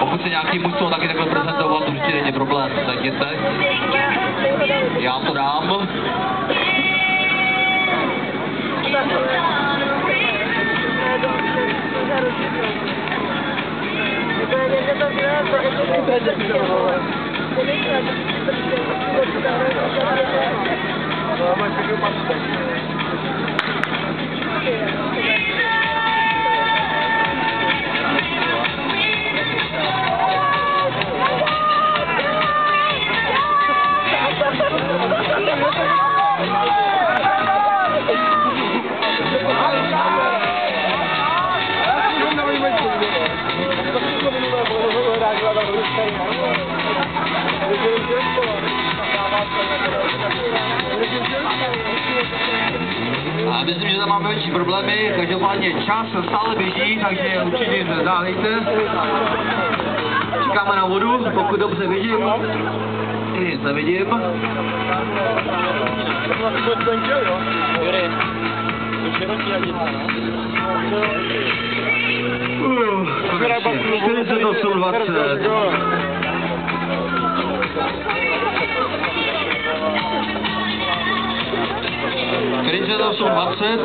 Pokud se nějaký mužstvo taky takhle prezentovat, určitě není problém, zajděte. Já to dám. A myslím, že tam máme větší problémy, každopádně čas stále běží, takže určitě nic nezdávejte. Čekáme na vodu, pokud dobře vidím, nic nevidím. Konečně, 48:20. 48:20.